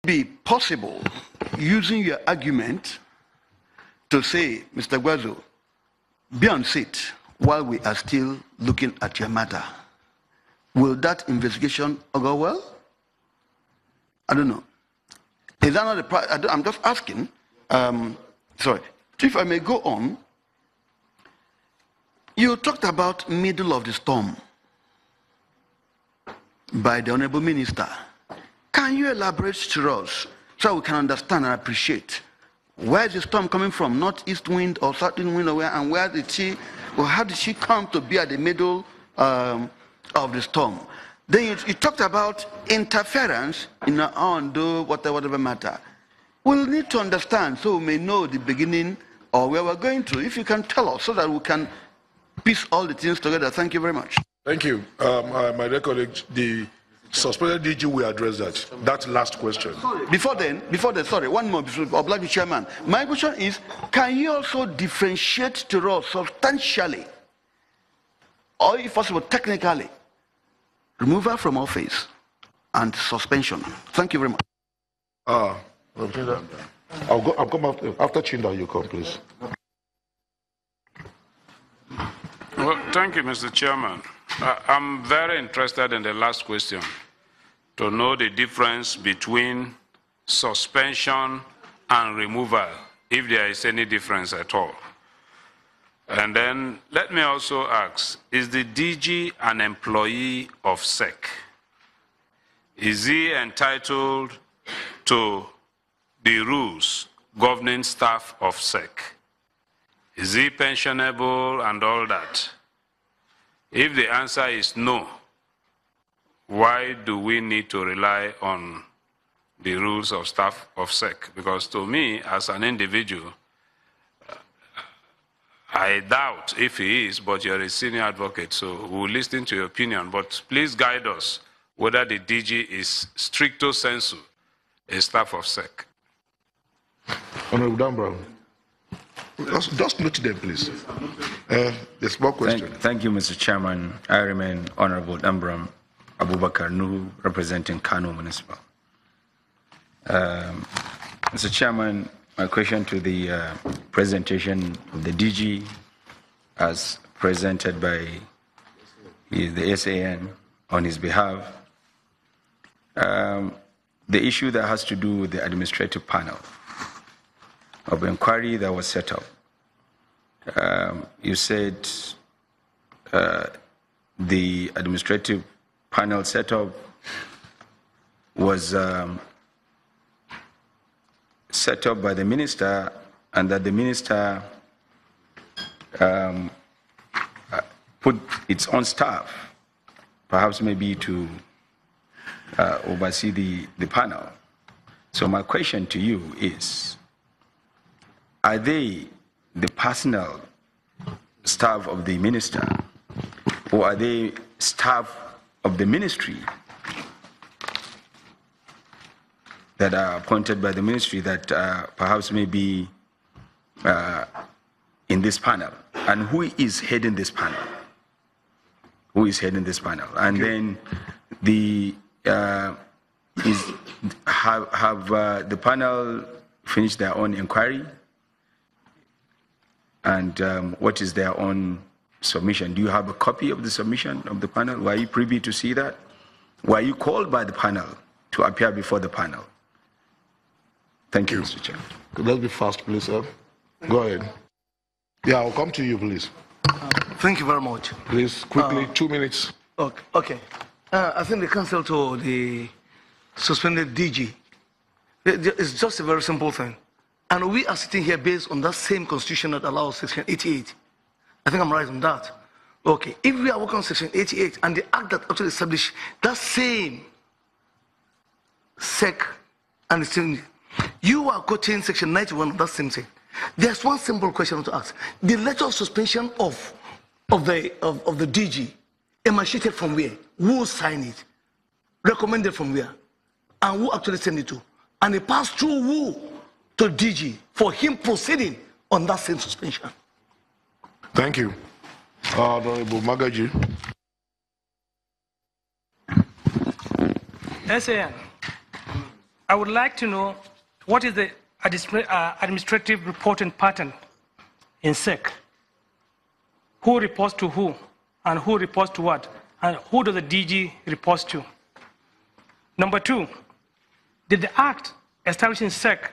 be possible, using your argument, to say, Mr. Guazo, be on seat while we are still looking at your matter? Will that investigation go well? I don't know. Is that not a I'm just asking. Sorry. If I may go on, you talked about middle of the storm by the Honorable Minister. Can you elaborate to us so we can understand and appreciate where is the storm coming from? Northeast wind or southeast wind, or where, and where did she, or how did she come to be at the middle of the storm? Then you talked about interference in our own whatever matter. We'll need to understand so we may know the beginning or where we're going to. If you can tell us so that we can piece all the things together. Thank you very much. Thank you. My dear colleague, the suspended DG will address that last question. Before then, sorry, one more, oblige the chairman. My question is, can you also differentiate to us substantially, or if possible, technically, removal from office and suspension? Thank you very much. I'll come after Chinda, you come, please. Well, thank you, Mr. Chairman. I'm very interested in the last question, to know the difference between suspension and removal, if there is any difference at all. And then let me also ask, is the DG an employee of SEC? Is he entitled to the rules governing staff of SEC? Is he pensionable and all that? If the answer is no, why do we need to rely on the rules of staff of SEC? Because to me, as an individual, I doubt if he is, but you're a senior advocate, so we'll listen to your opinion. But please guide us whether the DG is stricto sensu a staff of SEC. Honorable Dan Brown. Just note them, please. The small question. Thank you, Mr. Chairman. I remain Honorable Dan Brown Abubakar Nuhu, representing Kano Municipal. Mr. Chairman, my question to the presentation of the DG as presented by the SAN on his behalf. The issue that has to do with the administrative panel of inquiry that was set up. You said the administrative panel setup was set up by the minister, and that the minister put its own staff, perhaps maybe to oversee the panel. So my question to you is, are they the personal staff of the minister, or are they staff of the ministry that are appointed by the ministry that perhaps may be in this panel? And who is heading this panel? Who is heading this panel? And then the have the panel finished their own inquiry? And what is their own submission? Do you have a copy of the submission of the panel? Were you privy to see that? Were you called by the panel to appear before the panel? Thank you, Mr. Chair. Let's be fast, please, sir. Go ahead. Yeah, I'll come to you, please. Thank you very much. Please, quickly, 2 minutes. Okay. I think the counsel to the suspended DG, it's just a very simple thing. And we are sitting here based on that same constitution that allows Section 88. I think I'm right on that. Okay, if we are working on Section 88 and the act that actually established that same SEC and the same, you are quoting Section 91 of that same thing. There's one simple question to ask. The letter of suspension of the DG emanated from where? Who signed it? Recommended from where? And who actually sent it to? And it passed through who? To DG for him proceeding on that same suspension. Thank you. Honorable Magaji. SAN, I would like to know what is the administrative reporting pattern in SEC? Who reports to who, and who reports to what, and who does the DG report to? Number 2, did the Act establishing SEC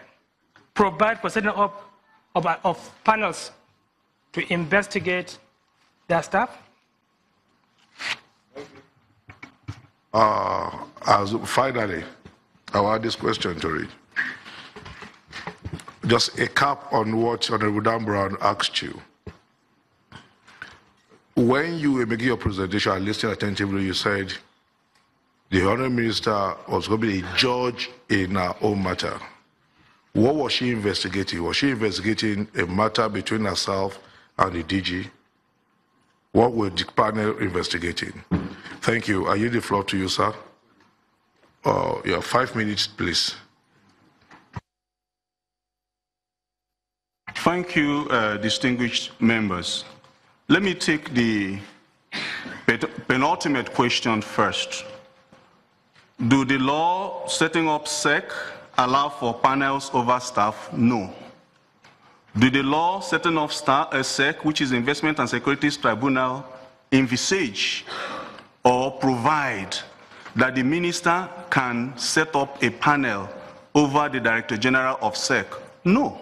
provide for setting up of panels to investigate their staff? Finally, I will add this question to read. Just a cap on what Honorable Dan Brown asked you. When you were making your presentation, I listened attentively, you said the Honourable Minister was going to be a judge in her own matter. What was she investigating? Was she investigating a matter between herself and the DG? What were the panel investigating? Thank you. I yield the floor to you, sir. You have 5 minutes, please. Thank you, distinguished members. Let me take the penultimate question first. Do the law setting up SEC allow for panels over staff? No. Do the law setting up SEC, which is Investment and Securities Tribunal, envisage or provide that the minister can set up a panel over the Director General of SEC? No.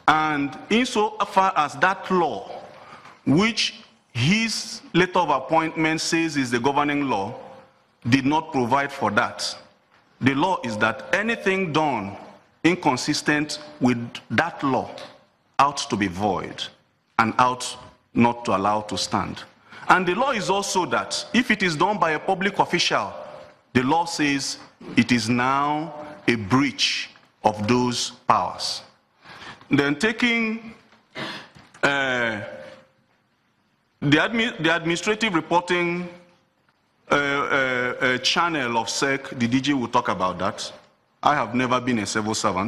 And insofar as that law, which his letter of appointment says is the governing law, did not provide for that, the law is that anything done inconsistent with that law ought to be void and ought not to allow to stand. And the law is also that if it is done by a public official, the law says it is now a breach of those powers. Then taking the administrative reporting channel of SEC, the DG will talk about that. I have never been a civil servant.